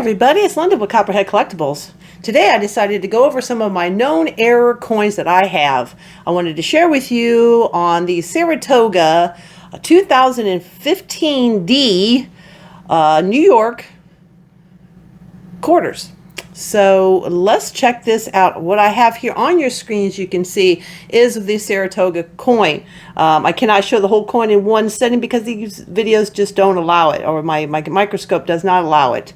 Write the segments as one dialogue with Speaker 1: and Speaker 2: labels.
Speaker 1: everybody, it's Linda with Copperhead Collectibles. Today I decided to go over some of my known error coins that I have. I wanted to share with you on the Saratoga 2015D New York quarters. So let's check this out. What I have here on your screens, you can see, is the Saratoga coin. I cannot show the whole coin in one setting because these videos just don't allow it, or my microscope does not allow it.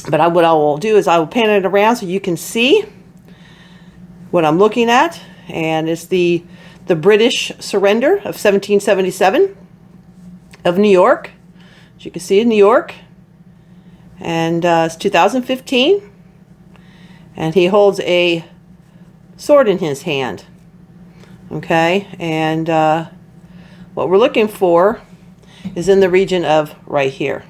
Speaker 1: But what I will do is I will pan it around so you can see what I'm looking at. And it's the British surrender of 1777 of New York. As you can see, in New York. And it's 2015. And he holds a sword in his hand. Okay, and what we're looking for is in the region of right here.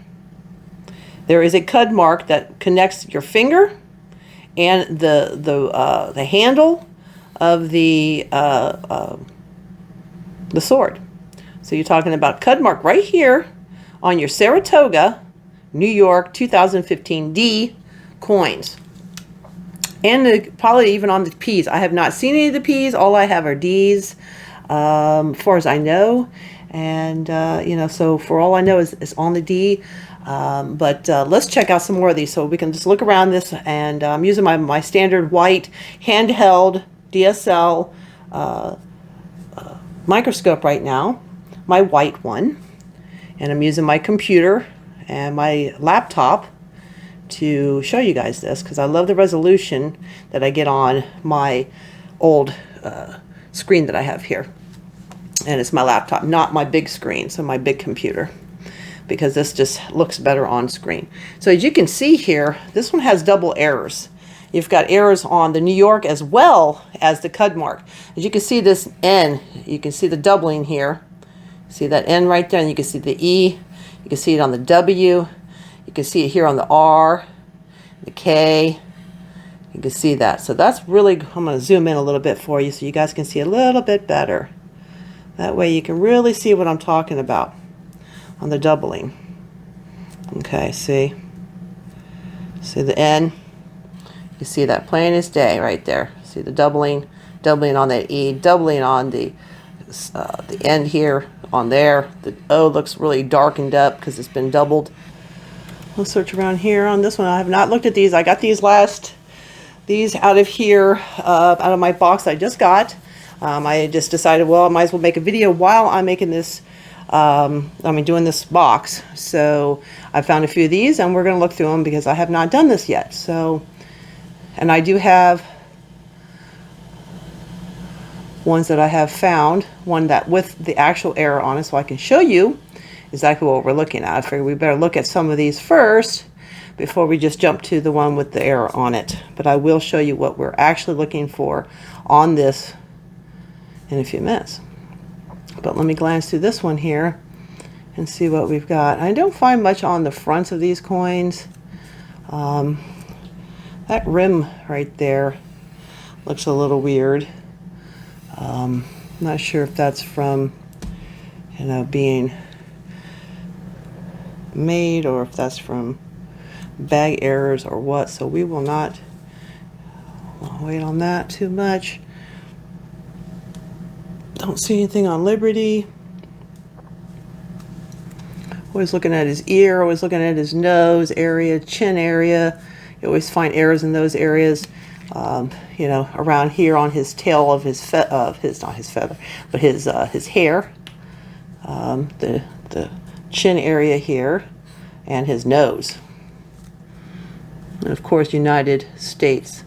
Speaker 1: There is a cud mark that connects your finger and the handle of the sword. So you're talking about cud mark right here on your Saratoga, New York 2015D coins. And probably even on the P's. I have not seen any of the P's. All I have are D's, as far as I know. And, so for all I know is on the D. But let's check out some more of these so we can just look around this. And I'm using my standard white handheld DSL microscope right now, my white one. And I'm using my computer and my laptop to show you guys this because I love the resolution that I get on my old screen that I have here. And it's my laptop, not my big screen, so my big computer, because this just looks better on screen. So as you can see here, this one has double errors. You've got errors on the New York as well as the cud mark. As you can see this N, you can see the doubling here. See that N right there, and you can see the E. You can see it on the W. You can see it here on the R, the K. You can see that. So that's really, I'm going to zoom in a little bit for you so you guys can see a little bit better. That way you can really see what I'm talking about on the doubling. Okay, see the N. You see that plain as day right there. See the doubling on that E, doubling on the end here on there. The O looks really darkened up because it's been doubled. We'll search around here on this one. I have not looked at these. I got these out of here, out of my box I just got. I just decided, well, I might as well make a video while I'm making this, doing this box. So I found a few of these and we're going to look through them because I have not done this yet. So, and I do have ones that I have found, one that with the actual error on it, so I can show you exactly what we're looking at. I figured we better look at some of these first before we just jump to the one with the error on it. But I will show you what we're actually looking for on this in a few minutes. But let me glance through this one here and see what we've got. I don't find much on the fronts of these coins. That rim right there looks a little weird. Not sure if that's from, being made or if that's from bag errors or what. So we will not wait on that too much. Don't see anything on Liberty. Always looking at his ear, always looking at his nose area, chin area. You always find errors in those areas. Around here on his tail of his not his feather, but his hair, the chin area here, and his nose. And of course, United States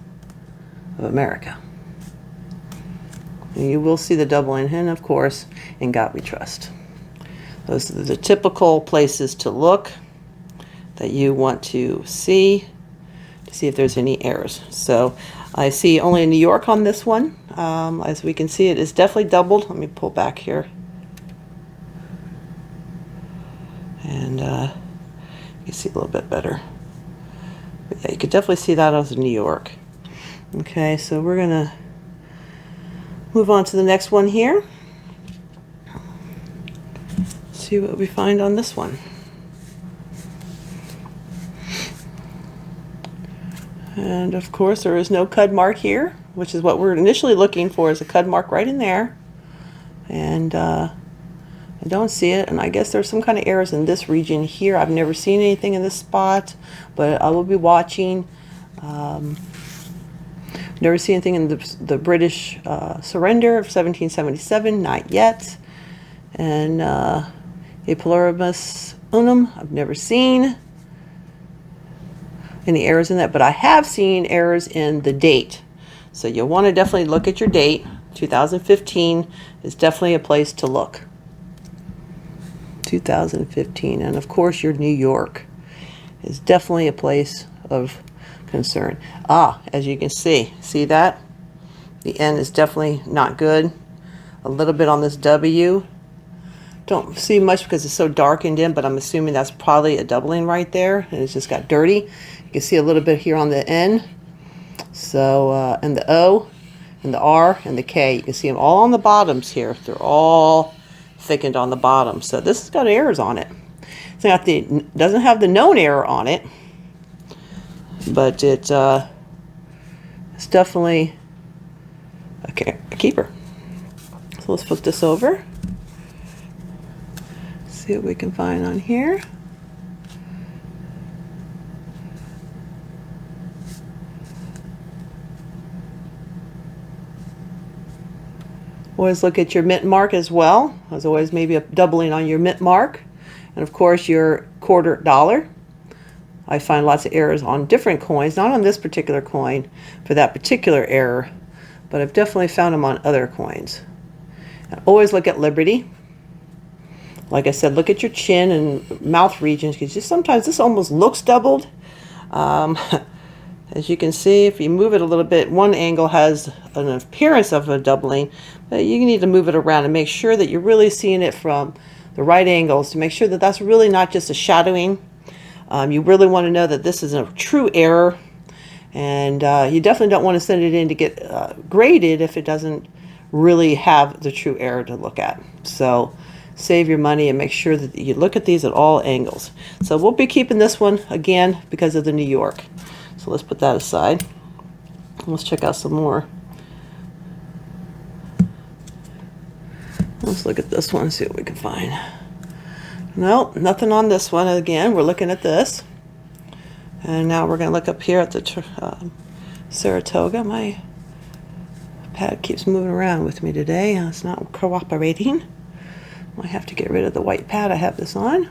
Speaker 1: of America. And you will see the doubling, and of course, in God we trust. Those are the typical places to look that you want to see if there's any errors. So I see only New York on this one. As we can see, it is definitely doubled. Let me pull back here. And you can see a little bit better. But yeah, you could definitely see that as New York. Okay, so we're going to move on to the next one here. See what we find on this one. And of course there is no cud mark here, which is what we're initially looking for, is a cud mark right in there. And I don't see it, and I guess there's some kind of errors in this region here. I've never seen anything in this spot, but I will be watching. Never seen anything in the British surrender of 1777, not yet. And A Plurimus Unum, I've never seen any errors in that, but I have seen errors in the date. So you'll want to definitely look at your date. 2015 is definitely a place to look. 2015, and of course your New York is definitely a place of concern. As you can see that? The N is definitely not good. A little bit on this W. Don't see much because it's so darkened in, but I'm assuming that's probably a doubling right there, and it's just got dirty. You can see a little bit here on the N. So, and the O, and the R, and the K. You can see them all on the bottoms here. They're all thickened on the bottom. So this has got errors on it. It's got doesn't have the known error on it, but it's definitely a keeper. So let's flip this over. See what we can find on here. Always look at your mint mark as well. As always, maybe a doubling on your mint mark. And of course your quarter dollar. I find lots of errors on different coins, not on this particular coin for that particular error, but I've definitely found them on other coins. And always look at Liberty. Like I said, look at your chin and mouth regions, because just sometimes this almost looks doubled. As you can see, if you move it a little bit, one angle has an appearance of a doubling, but you need to move it around and make sure that you're really seeing it from the right angles to make sure that that's really not just a shadowing. You really want to know that this is a true error, and you definitely don't want to send it in to get graded if it doesn't really have the true error to look at. So save your money and make sure that you look at these at all angles. So we'll be keeping this one again because of the New York. So let's put that aside. Let's check out some more. Let's look at this one and see what we can find. No, nothing on this one. Again, we're looking at this. And now we're going to look up here at the Saratoga. My pad keeps moving around with me today. It's not cooperating. I have to get rid of the white pad I have this on.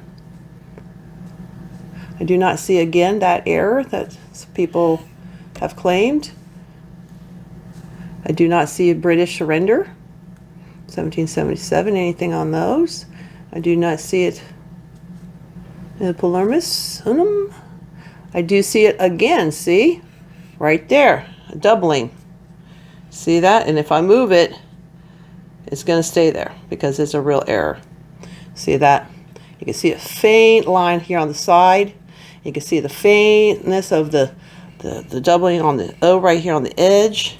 Speaker 1: I do not see again that error that people have claimed. I do not see a British surrender, 1777, anything on those. I do not see it in Plurimus Unum. I do see it again, see? Right there, a doubling. See that? And if I move it, it's going to stay there because it's a real error. See that? You can see a faint line here on the side. You can see the faintness of the doubling on the O right here on the edge.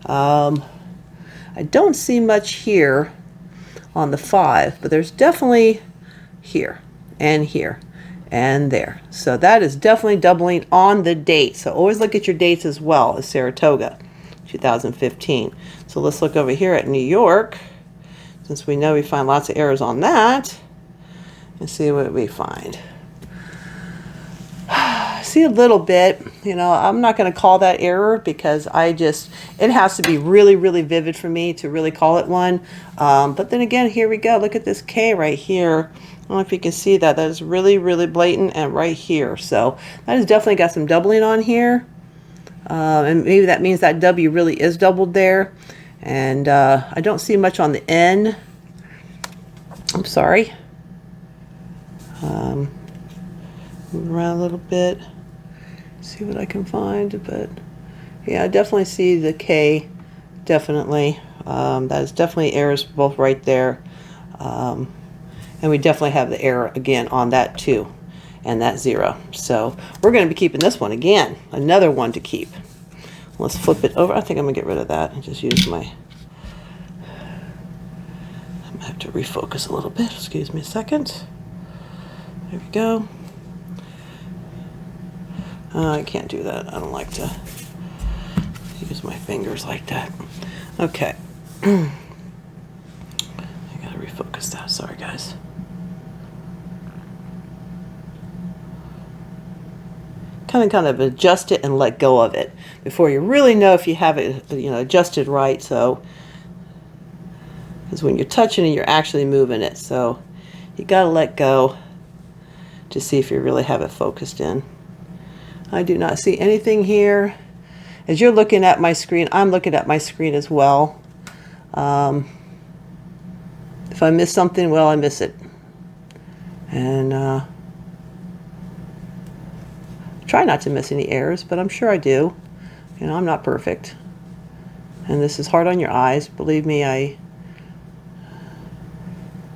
Speaker 1: I don't see much here on the 5, but there's definitely here and there. So that is definitely doubling on the date. So always look at your dates as well as Saratoga, 2015. So let's look over here at New York, since we know we find lots of errors on that, and see what we find. See a little bit, you know, I'm not going to call that error because it has to be really, really vivid for me to really call it one. But then again, here we go. Look at this K right here. I don't know if you can see that. That is really, really blatant and right here. So that has definitely got some doubling on here. And maybe that means that W really is doubled there. And I don't see much on the N. I'm sorry. Move around a little bit, see what I can find, but yeah, I definitely see the K, definitely. That is definitely errors both right there. And we definitely have the error again on that too, and that 0. So we're going to be keeping this one again, another one to keep. Let's flip it over. I think I'm going to get rid of that and just use my, I'm going to have to refocus a little bit. Excuse me a second. There we go. I can't do that. I don't like to use my fingers like that. Okay. I gotta refocus that. Sorry, guys. Kind of adjust it and let go of it before you really know if you have it, adjusted right. So, because when you're touching it, you're actually moving it. So, you gotta let go to see if you really have it focused in. I do not see anything here. As you're looking at my screen, I'm looking at my screen as well. If I miss something, well, I miss it. And try not to miss any errors, but I'm sure I do. I'm not perfect. And this is hard on your eyes. Believe me, I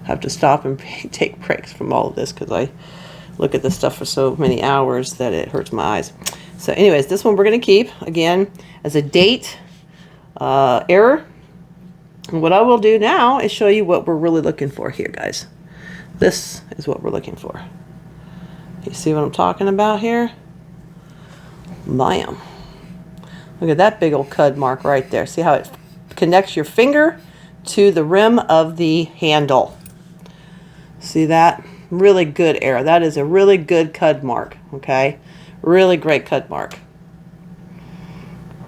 Speaker 1: have to stop and take breaks from all of this because I look at this stuff for so many hours that it hurts my eyes. So anyways, this one we're going to keep, again, as a date error. And what I will do now is show you what we're really looking for here, guys. This is what we're looking for. You see what I'm talking about here? Bam. Look at that big old cud mark right there. See how it connects your finger to the rim of the handle? See that? Really good error. That is a really good cud mark, okay? Really great cud mark.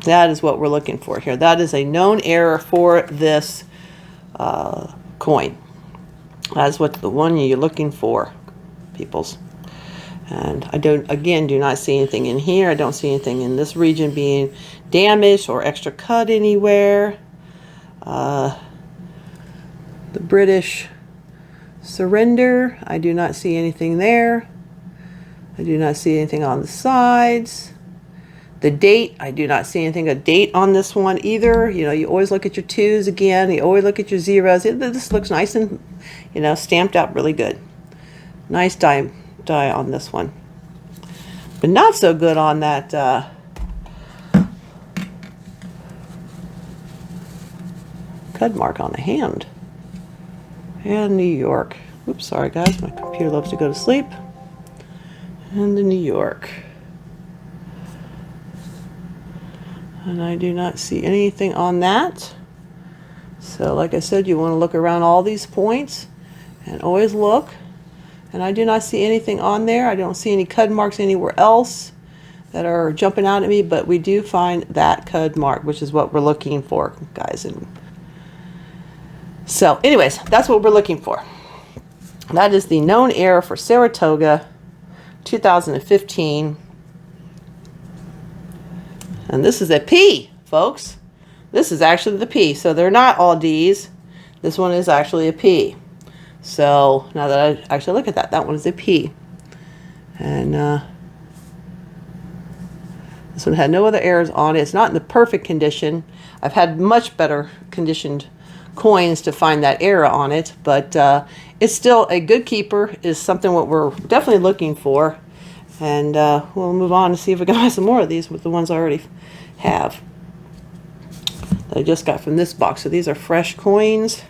Speaker 1: That is what we're looking for here. That is a known error for this coin. That's what the one you're looking for, peoples. And I do not see anything in here. I don't see anything in this region being damaged or extra cut anywhere. The British surrender, I do not see anything there. I do not see anything on the sides. The date, I do not see anything, a date on this one either. You always look at your 2s again. You always look at your 0s. This looks nice and, stamped out really good. Nice die on this one. But not so good on that cud mark on the hand. And New York. Oops, sorry guys, my computer loves to go to sleep. And the New York. And I do not see anything on that. So like I said, you want to look around all these points and always look. And I do not see anything on there. I don't see any cud marks anywhere else that are jumping out at me, but we do find that cud mark, which is what we're looking for, guys. And so anyways, that's what we're looking for. That is the known error for Saratoga 2015. And this is a P, folks. This is actually the P. So they're not all D's. This one is actually a P. So now that I actually look at that, that one is a P. And this one had no other errors on it. It's not in the perfect condition. I've had much better conditioned coins to find that error on it, but it's still a good keeper. Is something what we're definitely looking for. And we'll move on and see if we can buy some more of these with the ones I already have that I just got from this box. So these are fresh coins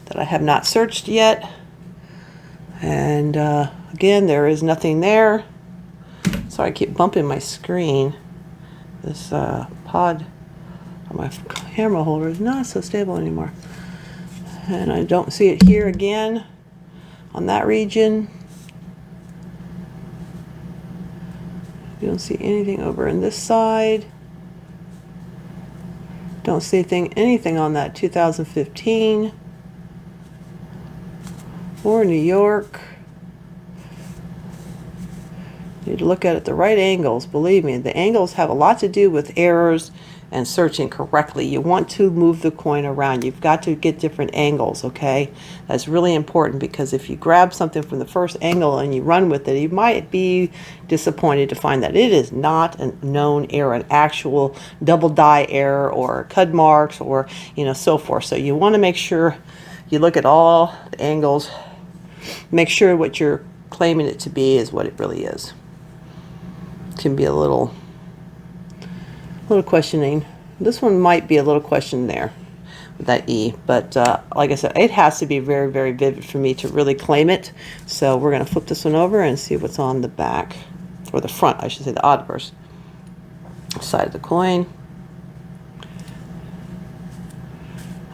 Speaker 1: that I have not searched yet. And again, there is nothing there. Sorry, I keep bumping my screen. This pod on my camera holder is not so stable anymore. And I don't see it here again on that region. You don't see anything over in this side. Don't see anything on that 2015 or New York. Need to look at it at the right angles. Believe me, the angles have a lot to do with errors and searching correctly. You want to move the coin around. You've got to get different angles, okay? That's really important, because if you grab something from the first angle and you run with it, you might be disappointed to find that it is not a known error, an actual double die error or cud marks or, so forth. So you want to make sure you look at all the angles, make sure what you're claiming it to be is what it really is. It can be a little questioning. This one might be a little question there with that E, but like I said, it has to be very, very vivid for me to really claim it. So we're going to flip this one over and see what's on the back or the front, I should say, the obverse side of the coin.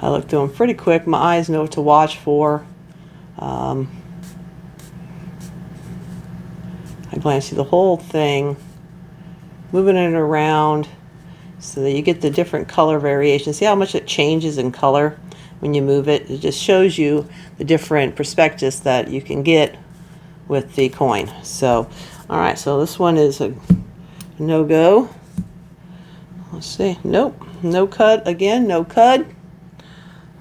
Speaker 1: I look through them pretty quick. My eyes know what to watch for. I glance through the whole thing, moving it around so that you get the different color variations. See how much it changes in color when you move it? It just shows you the different perspectives that you can get with the coin. So, all right, so this one is a no-go. Let's see. Nope. No cud again. No cud.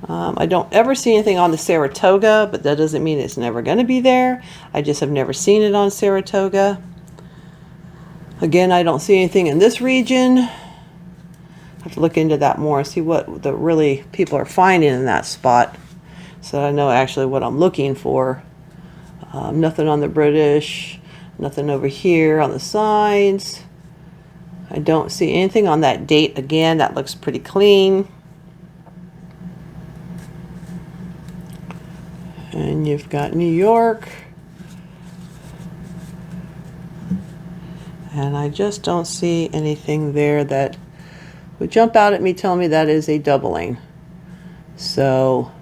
Speaker 1: I don't ever see anything on the Saratoga, but that doesn't mean it's never going to be there. I just have never seen it on Saratoga. Again, I don't see anything in this region. I have to look into that more, see what the really people are finding in that spot, so that I know actually what I'm looking for. Nothing on the British, nothing over here on the sides. I don't see anything on that date. Again, that looks pretty clean. And you've got New York. And I just don't see anything there that would jump out at me telling me that is a doubling. So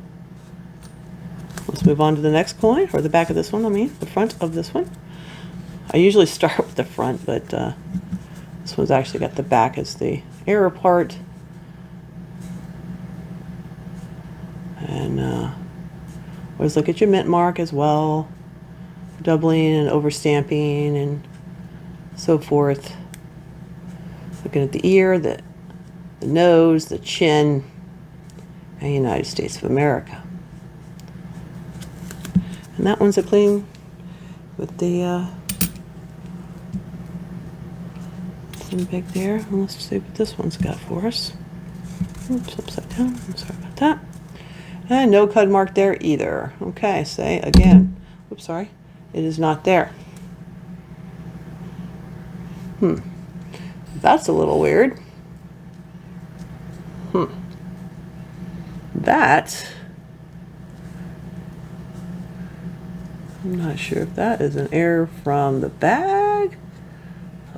Speaker 1: let's move on to the next coin, or the back of this one, I mean, the front of this one. I usually start with the front, but this one's actually got the back as the error part. And always look at your mint mark as well, doubling and overstamping and so forth. Looking at the ear, the nose, the chin, and United States of America. And that one's a clean with the some big there. And let's see what this one's got for us. Oops, upside down. I'm sorry about that. And no cud mark there either. Okay, say again. Oops, sorry. It is not there. That's a little weird. That, I'm not sure if that is an error from the bag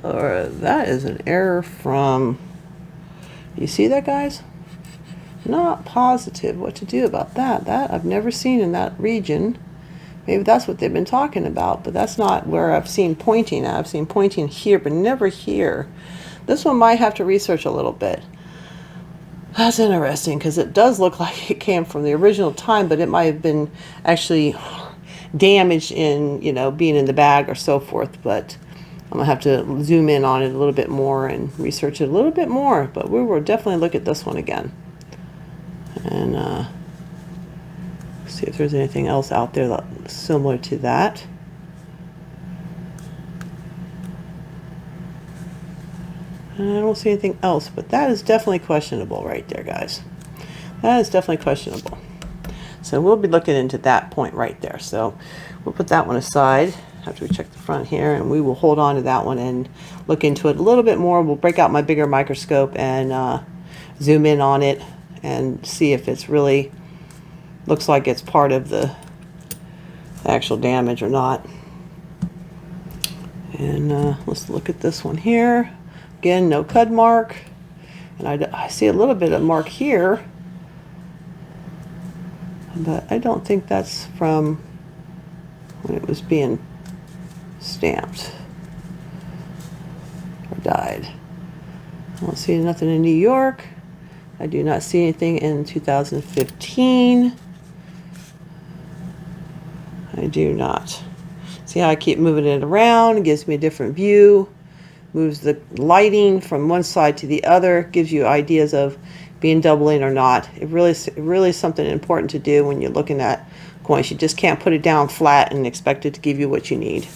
Speaker 1: or that is an error from, you see that, guys? Not positive what to do about that. That I've never seen in that region. Maybe that's what they've been talking about, but that's not where I've seen pointing. I've seen pointing here, but never here. This one might have to research a little bit. That's interesting, because it does look like it came from the original time, but it might have been actually damaged in, you know, being in the bag or so forth. But I'm going to have to zoom in on it a little bit more and research it a little bit more. But we will definitely look at this one again. And see if there's anything else out there that's similar to that. And I don't see anything else, but that is definitely questionable right there, guys. That is definitely questionable. So we'll be looking into that point right there. So we'll put that one aside after we check the front here, and we will hold on to that one and look into it a little bit more. We'll break out my bigger microscope and zoom in on it and see if it's really looks like it's part of the actual damage or not. And let's look at this one here. Again, no cud mark. And I see a little bit of mark here, but I don't think that's from when it was being stamped or dyed. I don't see nothing in New York. I do not see anything in 2015. I do not. See how I keep moving it around? It gives me a different view. Moves the lighting from one side to the other. Gives you ideas of being doubling or not. It really is something important to do when you're looking at coins. You just can't put it down flat and expect it to give you what you need.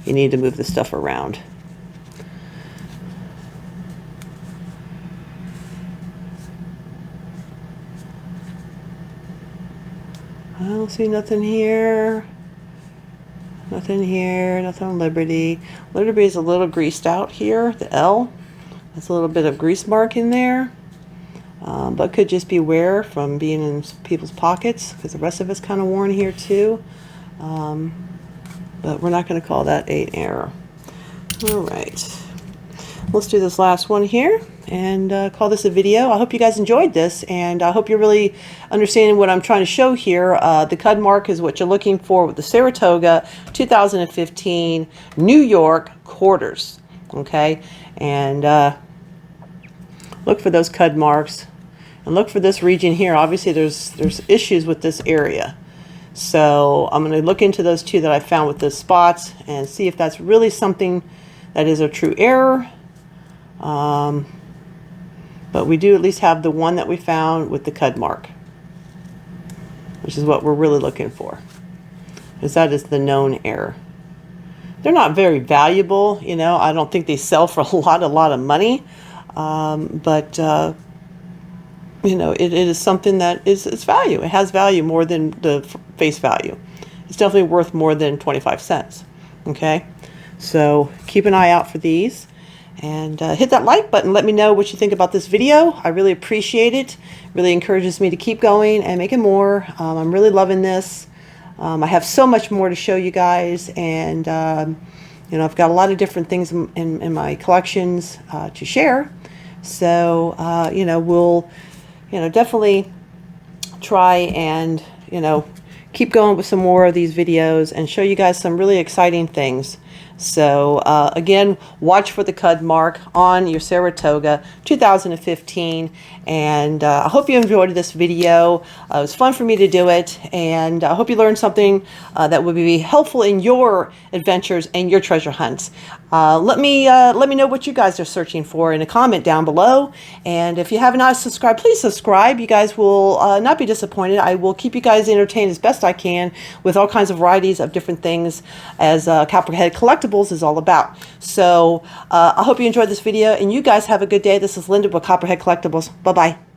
Speaker 1: You need to move the stuff around. I don't see nothing here. Nothing here. Nothing on Liberty. Liberty is a little greased out here. The L. That's a little bit of grease mark in there. But could just be wear from being in people's pockets, because the rest of it's kind of worn here too. But we're not going to call that an error. All right, let's do this last one here and call this a video. I hope you guys enjoyed this, and I hope you're really understanding what I'm trying to show here. The cud mark is what you're looking for with the Saratoga 2015 New York quarters. Okay, and look for those cud marks, and look for this region here. Obviously, there's issues with this area. So I'm going to look into those two that I found with the spots and see if that's really something that is a true error. But we do at least have the one that we found with the cud mark, which is what we're really looking for, because that is the known error. They're not very valuable, you know. I don't think they sell for a lot of money, but you know, it is something that is its value. It has value more than the face value. It's definitely worth more than 25 cents. Okay, so keep an eye out for these, and hit that like button. Let me know what you think about this video. I really appreciate it. Really encourages me to keep going and making more. I'm really loving this. I have so much more to show you guys, and you know, I've got a lot of different things in my collections to share. So you know, we'll definitely try and, keep going with some more of these videos and show you guys some really exciting things. So again, watch for the cud mark on your Saratoga 2015, and I hope you enjoyed this video. It was fun for me to do it, and I hope you learned something that would be helpful in your adventures and your treasure hunts. Let me know what you guys are searching for in a comment down below, and if you have not subscribed, please subscribe. You guys will not be disappointed. I will keep you guys entertained as best I can with all kinds of varieties of different things, as Copperhead Collectibles is all about. So I hope you enjoyed this video, and you guys have a good day. This is Linda with Copperhead Collectibles. Bye-bye.